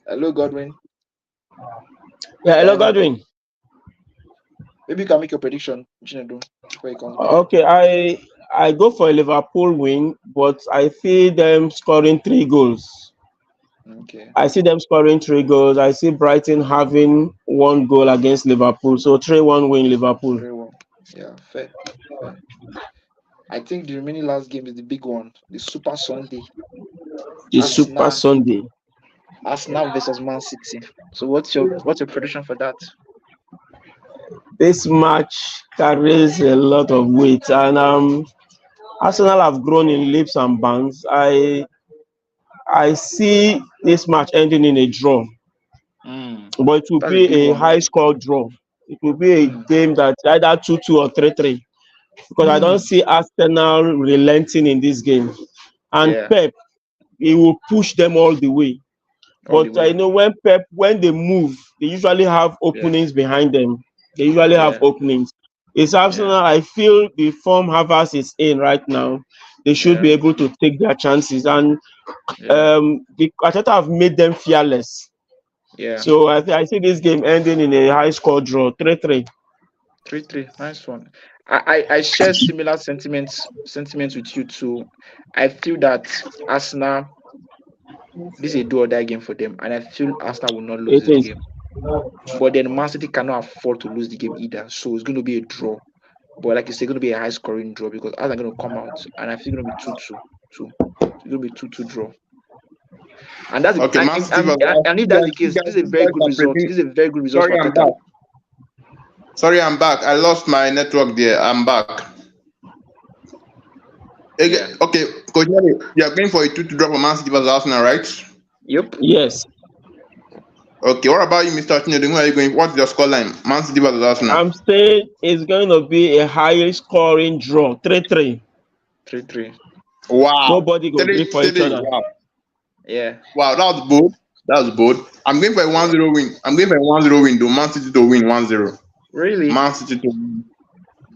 Hello, Godwin. Yeah, hello, Godwin. Maybe you can make your prediction, Chinedu, before he comes back. Okay, I go for a Liverpool win, but I see them scoring 3 goals. Okay. I see them scoring 3 goals. I see Brighton having 1 goal against Liverpool. So 3-1 win Liverpool. 3-1. Yeah, fair. I think the remaining last game is the big one, the Super Sunday. Arsenal versus Man City. So what's your prediction for that? This match carries a lot of weight, and Arsenal have grown in leaps and bounds. I see this match ending in a draw. but it will That's a big be a one. high score draw. It will be a Mm. game that either 2-2 or 3-3 because I don't Mm. see Arsenal relenting in this game. And Yeah, Pep, he will push them all the way. all the But I way. know when they move, they usually have Yeah, openings behind them. They usually have yeah, openings. It's Arsenal. yeah, I feel the form Havertz is in right now. They should yeah, be able to take their chances. And yeah, the Arteta have made them fearless. yeah. So I see this game ending in a high score draw, 3-3. 3-3. Nice one. I share similar sentiments with you too. I feel that Arsenal, this is a do or die game for them, and I feel Arsenal will not lose It this is. game. But then Man City cannot afford to lose the game either, so it's going to be a draw. But like you say, it's going to be a high scoring draw because Arsenal are going to come out, and I feel it's going to be 2-2 too. It's going to be 2-2 draw. And that's Okay, and, Man and, City and, versus Arsenal. and if that's the case, this is a You very guys good are result. predicting. This is a very good result Sorry, for I'm Teta. back. Sorry, I'm back. I lost my network there. I'm back. Yeah. Okay, Coach Nelly, you are going for a 2 to drop for Man City versus Arsenal, right? Yep. Yes. Okay, what about you, Mr. Chinedu? Where are you going? What's your scoreline? Man City versus Arsenal. I'm saying it's going to be a high scoring draw, 3-3. 3-3. Wow. Nobody go Three, gree for each three. other. Wow. Yeah. Wow, that was bold. That was bold. I'm going for a 1-0 win. I'm going for a 1-0 win, though. Man City to win 1-0. Really? Man City to win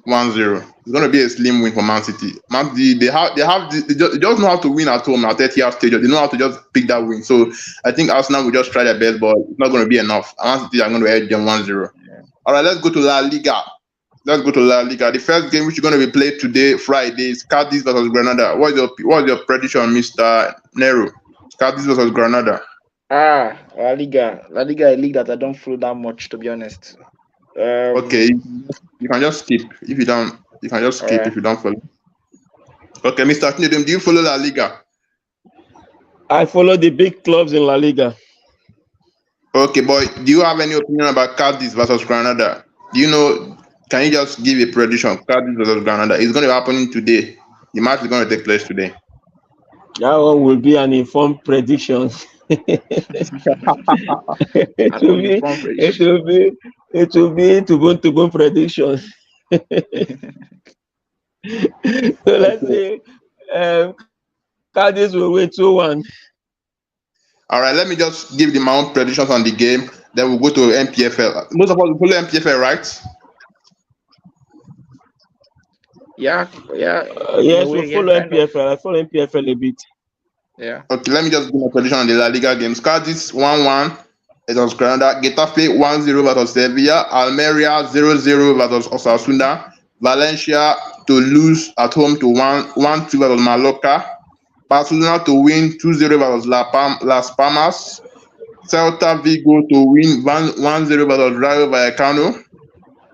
1-0. It's going to be a slim win for Man City. Man City, they just know how to win at home at 30th stage. They know how to just pick that win. So I think Arsenal will just try their best, but it's not going to be enough. Man City are going to edge them 1-0. Yeah. All right, let's go to La Liga. Let's go to La Liga. The first game which is going to be played today, Friday, is Cadiz versus Granada. What's your prediction, Mr. Nero? Cadiz versus Granada. La Liga. La Liga is a league that I don't follow that much, to be honest. Okay, Um. you can just skip if you don't. You can just All skip right. if you don't follow. Okay, Mr. Chinedum, do you follow La Liga? I follow the big clubs in La Liga. Okay, boy, do you have any opinion about Cadiz versus Granada? Do you know? Can you just give a prediction? Cadiz versus Granada. It's going to happen today. The match is going to take place today. That one will be an informed prediction. it An will be, uninformed it prediction. will be, it will be to bone prediction. So let's Okay. say Cadiz will win 2-1. All right, let me just give my own predictions on the game. Then we'll go to MPFL. Most of us will follow MPFL, right? Yeah, yeah. In a Yes, we way, yeah, follow kind of. MPFL. I follow MPFL a bit. Yeah. Okay, let me just give my prediction on the La Liga games. Cadiz 1-1 versus Granada. Getafe 1-0 versus Sevilla. Almeria 0-0 versus Osasuna. Valencia to lose at home to 1-2 versus Mallorca. Barcelona to win 2-0 versus Las Palmas. Celta Vigo to win 1-0 versus Rayo Vallecano.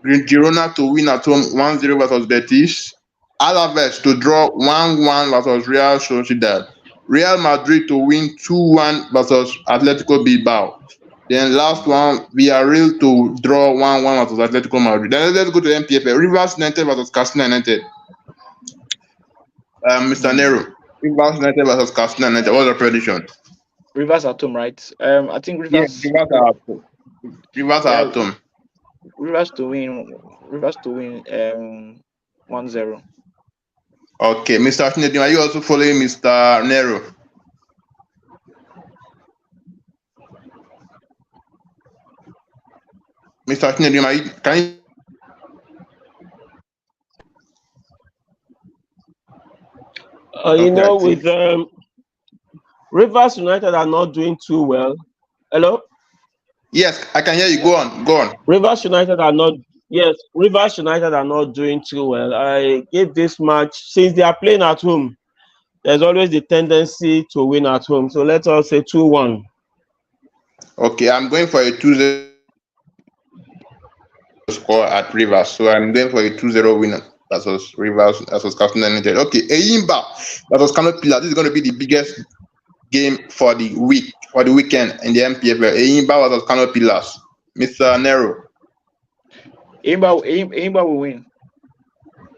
Girona to win at home 1-0 versus Betis. Alaves to draw 1-1 versus Real Sociedad. Real Madrid to win 2-1 versus Atletico Bilbao. Then last one, Villarreal to draw 1-1 versus Atletico Madrid. Then let's go to MPFL. Rivers United versus Casino United. Mr. Hmm. Nero. Rivers United versus Casino United. What's your prediction? Rivers at home, right? I think Yeah, Rivers. Rivers are at home. Rivers are Yeah, at home. Rivers to win. Rivers to win. 1-0. Okay, Mr. Chinedim, are you also following Mr. Nero? Mr. Chinedim, can you? Okay, I think. With Rivers United are not doing too well. Hello? Yes, I can hear you. Go on, go on. Rivers United are not. Yes, Rivers United are not doing too well. I gave this match since they are playing at home. There's always the tendency to win at home. So let us say 2-1. Okay, I'm going for a 2-0 score at Rivers. So I'm going for a 2-0 win versus Rivers versus Casino United. Okay, Eyimba versus Canopilla. This is going to be the biggest game for the weekend in the MPFL. Eyimba versus Canopillas. Mr. Nero. Aimba will win.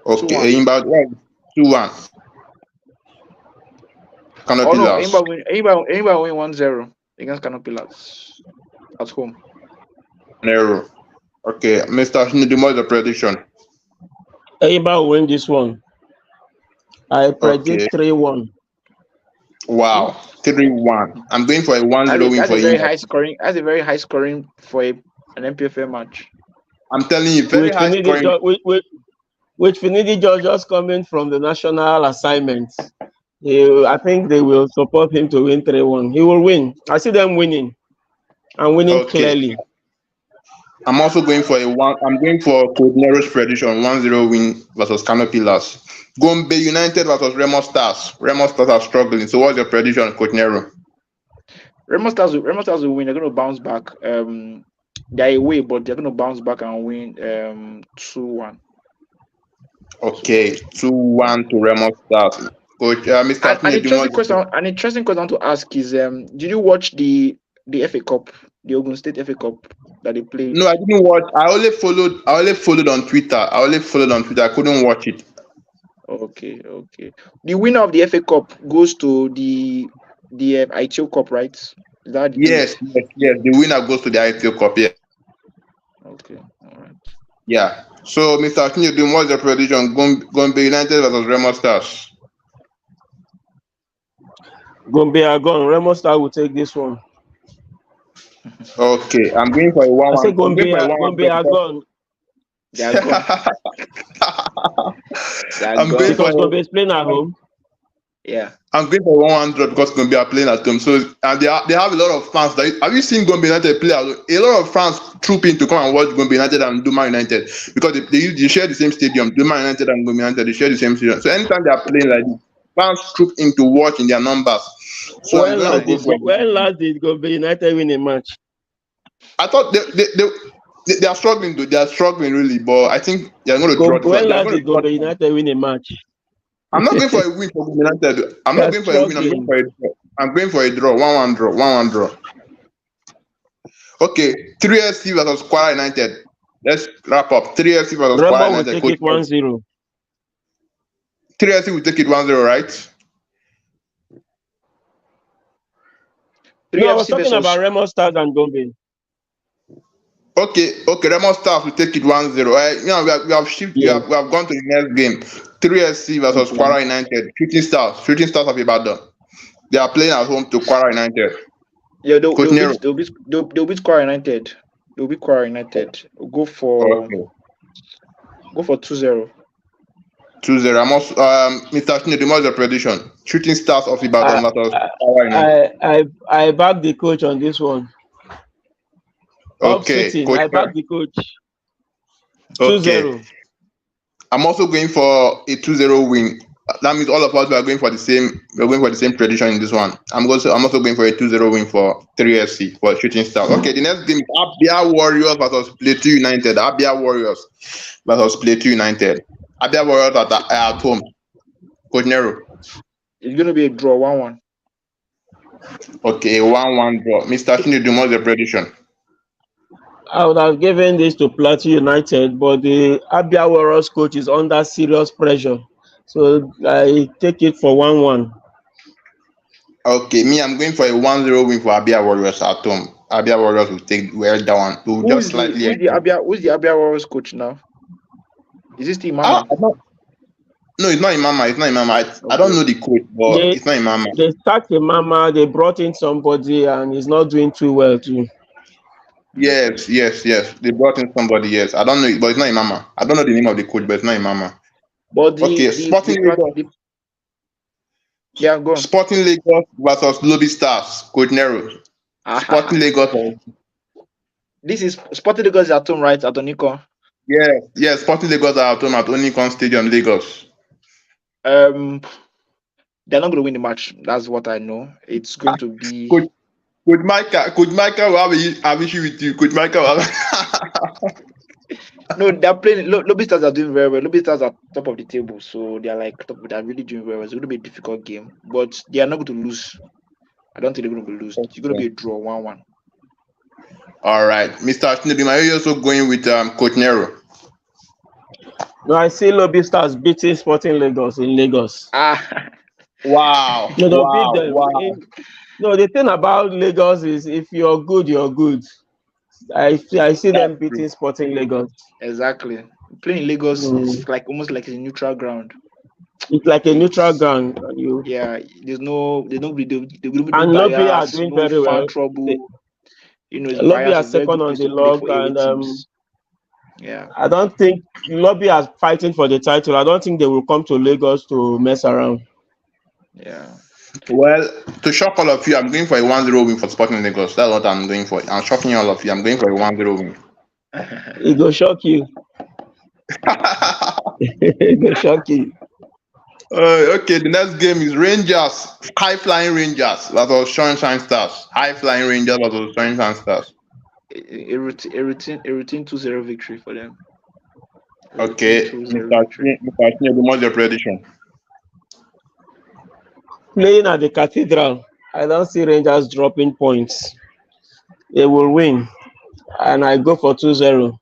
Okay, 2-1. Eyimba 2-1. Oh no, Canopillas. Aimba will win 1-0 against Canopilas. at home. Nero. Okay, Mr. Shinidi, what's the prediction? Eibar will win this one. I Okay. predict 3-1. Wow. 3-1. I'm going for a 1-0 win That's for a very Iba. high scoring. That's a very high scoring for an MPFL match. I'm telling you, very With high Finidi, scoring. with Finidi just coming from the national assignment, I think they will support him to win 3-1. He will win. I see them winning and winning Okay. clearly. I'm also going for I'm going for Code Nero's prediction 1-0 win versus Kano Pillars. Gombe United versus Remo Stars. Remo Stars are struggling. So what's your prediction, Coach Nero? Remo Stars will win. They're going to bounce back. They're away, but they're going to bounce back and win 2-1. Okay, 2-1 to Remo Stars. Coach, Mr. An interesting Tunedimo, question. An interesting question to ask is: did you watch the FA Cup, the Ogun State FA Cup that they played? no, I didn't watch. I only followed on Twitter. I couldn't watch it. Okay. The winner of the FA Cup goes to the ITO Cup, right? Is that the Yes. case? The winner goes to the IPL Cup. Yeah. Okay, all right. Yeah. So, Mr. Tunedimo, what's your prediction? Gombe United versus Remo Stars. Gombe are gone. Remo Star will take this one. Okay, I'm going for a I say 1-1. I'm going for a 1-1 Gombe are gone They are gone. They are I'm going gone. for because Gombe is playing at home. Yeah. I'm going for 100 because Gombe are playing at home. So and they have a lot of fans. Have you seen Gombe United play? A lot of fans troop in to come and watch Gombe United and Duma United because they share the same stadium. Duma United and Gombe United, they share the same stadium. So anytime they are playing like this, fans troop in to watch in their numbers. So I'm going to go for. When last did Gombe United win a match? I thought they are struggling. They are struggling really, but I think they are going to draw this one. When They are last going did to draw Gombe this one. United win a match? I'm not going for a win for Gombe United. I'm They not are going for a win. I'm going struggling. for a draw. I'm going for a draw. 1-1 draw. 1-1 draw. Okay, 3FC versus Kwara United. Let's wrap up. 3FC versus Kwara Remo will United. take Coach, it 1-0. 3FC will take it 1-0, right? No, I was 3FC talking versus about Remo Stars and Gombe. Okay. Remo Stars will take it 1-0. We have shifted. Yes. We have gone to the next game. 3FC versus Okay. Kwara United. Shooting Stars of Ibadan. They are playing at home to Kwara United. yeah, Coach Nero. they'll beat Kwara United. They'll beat Kwara United. Go for Okay. 2-0. 2-0. I'm also, Mr. Chinedu, what's your prediction? Shooting Stars of Ibadan I, versus Kwara United. I back the coach on this one. Okay, Shooting. Coach. I back the coach. Okay. 2-0. I'm also going for a 2-0 win. That means all of us are going for the same. We're going for the same prediction in this one. I'm also going for a 2-0 win for 3FC for Shooting Stars. Okay, the next game is Abia Warriors versus Plateau United. Abia Warriors versus Plateau United. Abia Warriors at home. Coach Nero. It's gonna be a draw, 1-1. Okay, a 1-1 draw. Mr. Chinedu, what's your prediction? I would have given this to Plateau United, but the Abia Warriors coach is under serious pressure. So I take it for 1-1. Okay, me, I'm going for a 1-0 win for Abia Warriors at home. Abia Warriors will take that one. Will just slightly. Who's the Abia Warriors coach now? Is this the Mama? No, it's not Imama. I don't know the coach, but it's not Imama. They sacked Imama, they brought in somebody and he's not doing too well too. Yes. They brought in somebody, yes. I don't know, but it's not Imama. I don't know the name of the coach, but it's not Imama. But Sporting Lagos. Yeah, go on. Sporting Lagos versus Lobby Stars, Coach Nero. Sporting Lagos. This is Sporting Lagos at home, right? At Onikon. Yes. Sporting Lagos are at home at Onikon Stadium, Lagos. They're not going to win the match. That's what I know. It's going to be. Coach Micah will have issue with you. Coach Micah will have... No, they're playing. Lobby Stars are doing very well. Lobby Stars are top of the table, so they're they're really doing very well. It's going to be a difficult game, but they are not going to lose. I don't think they're going to lose. It's going to be a draw, 1-1. All right, Mr. Chinedu, are you also going with Coach Nero? No, I see Lobby Stars beating Sporting Lagos in Lagos. Wow. No, they'll beat them. No, the thing about Lagos is if you're good, you're good. I see That's them true. beating Sporting Lagos. Exactly. Playing in Lagos Mm. is like almost like a neutral ground. It's like a neutral It's ground. You yeah. There will be no and Lobby are bias, doing no very fan well. trouble. It's Lobby bias. are It's a very second good on place the to play log, for away and teams. Yeah. I don't think Lobby are fighting for the title. I don't think they will come to Lagos to mess around. Yeah. Well, to shock all of you, I'm going for a 1-0 win for Sporting Lagos. That's what I'm going for. I'm shocking all of you. I'm going for a 1-0 win. It will shock you. It will shock you. Okay, the next game is Rangers, high flying Rangers versus Sunshine Stars. High flying Rangers versus Sunshine Stars. A routine 2-0 victory for them. A routine Okay, 2-0 Mr. victory. Mr. Chinedu, what's your prediction? Playing at the Cathedral, I don't see Rangers dropping points. They will win, and I go for 2-0.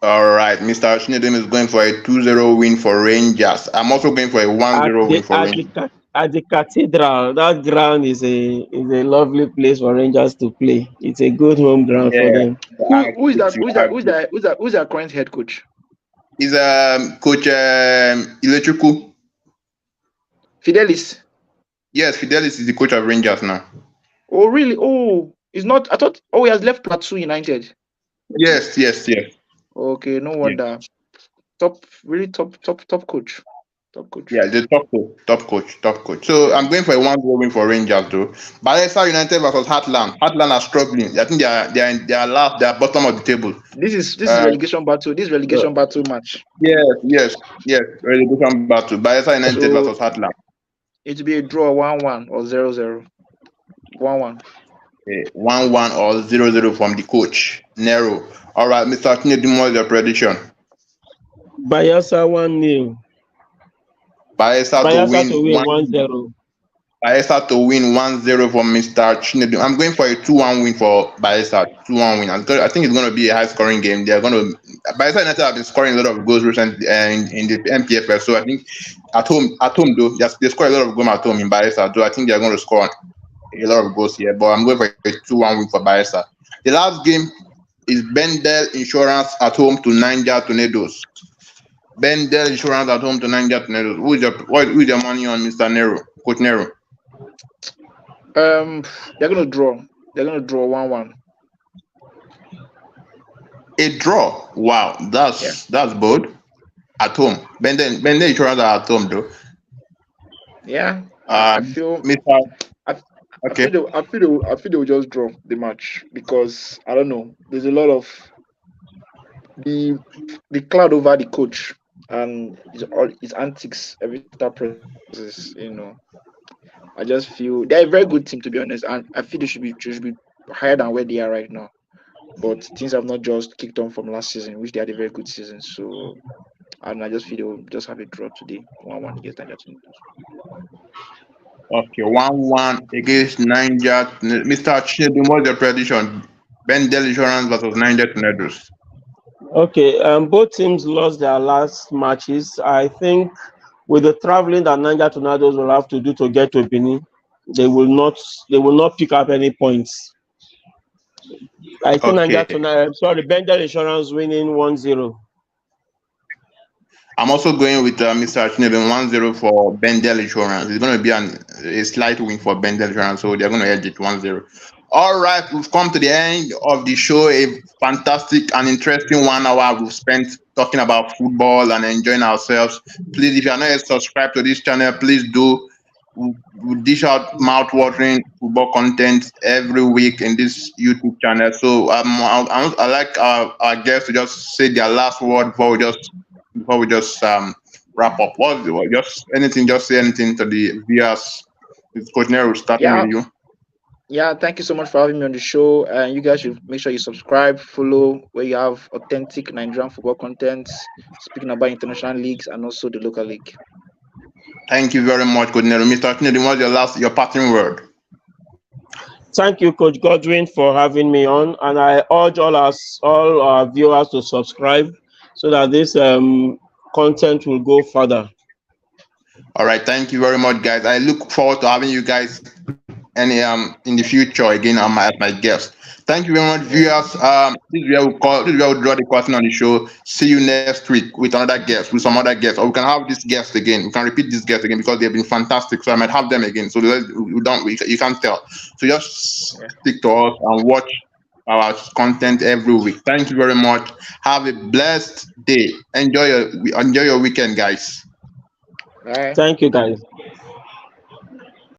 All right, Mr. Chinedu is going for a 2-0 win for Rangers. I'm also going for a At 1-0 the win for at Rangers. the at the Cathedral, that ground is a lovely place for Rangers to play. It's a good home ground for Yeah, them. I Who agree is with that? you. Who's I that? Who's agree. that? Who's that? Who's their current head coach? Is Coach Ilechukwu? Fidelis. Yes, Fidelis is the coach of Rangers now. Oh really? Oh, he's not. I thought. Oh, he has left Plateau United. Yes, yes, yes, Okay, no yes. wonder. Top, really top coach. Top coach. Yeah, the top coach, top coach, top coach. So Yeah. I'm going for a 1-0 win for Rangers though. Bayelsa United versus Heartland. Heartland are struggling. I think they are last, they are bottom of the table. This is Uh, relegation battle. This relegation battle match. yes, yes, yes. Relegation battle. Bayelsa United versus So Heartland. it will be a draw 1-1 or 0-0. 1-1. 1-1 or 0-0 from the coach. Nero. All right, Mr. Chinedu, what's your prediction? Bayelsa 1-0. Bayelsa to Bayelsa to win win 1. 1-0. Bayelsa to win 1-0 for Mr. Chinedu. I'm going for a 2-1 win for Bayelsa. 2-1 win. I think it's going to be a high scoring game. They're going to. Bayelsa United have been scoring a lot of goals recently in the MPFL. So I think at home though, they score a lot of goals at home in Bayelsa. So I think they're going to score a lot of goals here. But I'm going for a 2-1 win for Bayelsa. The last game is Bendel Insurance at home to Niger Tornadoes. Bendel Insurance at home to Niger Tornadoes. Who is your money on, Mr. Nero? Coach Nero? They're gonna draw. They're gonna draw 1-1. A draw. Wow, Yeah. that's bold. At home. Bendel Insurance are at home though. Yeah. I Um, feel. Mr. I, I Okay. feel. They will just draw the match because I don't know. There's a lot of the the cloud over the coach and his antics every time practices. I just feel they're a very good team to be honest, and I feel they should be higher than where they are right now. But things have not just kicked on from last season, which they had a very good season. So, and I just feel they will just have a draw today, 1-1 against Niger Tornadoes. Okay. 1-1 against Niger. Mr. Chinedu, what's your prediction? Bendel Insurance versus Niger Tornadoes. Okay, both teams lost their last matches. I think with the traveling that Niger Tornadoes will have to do to get to Benin, they will not pick up any points. I think Okay. Bendel Insurance winning 1-0. I'm also going with Mr. Chinedu 1-0 for Bendel Insurance. It's going to be a slight win for Bendel Insurance, so they're going to edge it 1-0. All right, we've come to the end of the show. A fantastic and interesting 1 hour we've spent talking about football and enjoying ourselves. Please, if you are not yet subscribed to this channel, please do. We dish out mouth-watering football content every week in this YouTube channel. So I like our guests to just say their last word before we just wrap up. Just anything? Just say anything to the viewers. It's Coach Nero starting Yeah, with you. yeah. Thank you so much for having me on the show. And you guys should make sure you subscribe, follow, where you have authentic Nigerian football content, speaking about international leagues and also the local league. Thank you very much, Coach Nero. Mr. Chinedi, what's your parting word? Thank you, Coach Godwin, for having me on, and I urge all our viewers to subscribe so that this content will go further. All right, thank you very much, guys. I look forward to having you guys and in the future again as my guest. Thank you very much, viewers. This is where we draw the curtain on the show. See you next week with another guest, with some other guests, or we can have this guest again. We can repeat this guest again because they've been fantastic. So I might have them again. So you can't tell. So just Yeah. stick to us and watch our content every week. Thank you very much. Have a blessed day. Enjoy your weekend, guys. Bye. Thank you, guys.